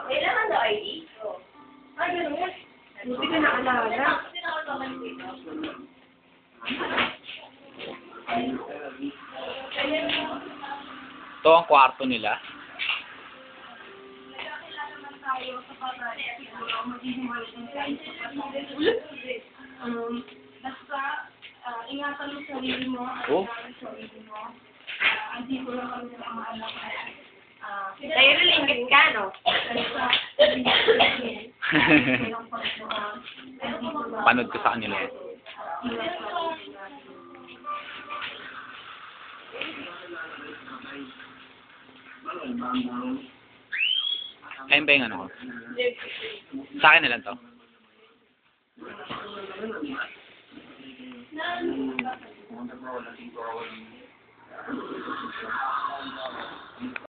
Kailangan daw ID? Ay, gano'n. Buti ka naalala. Ito ang kwarto nila. Basta, ingatan mo sarili mo, Oh. sarili mo. Hindi ko lang kami sa mga anak ko. Tayo rin ingit ka, no? Panood ko sa kanila yan. Ayun ba yung ano ko? Sa akin na lang to.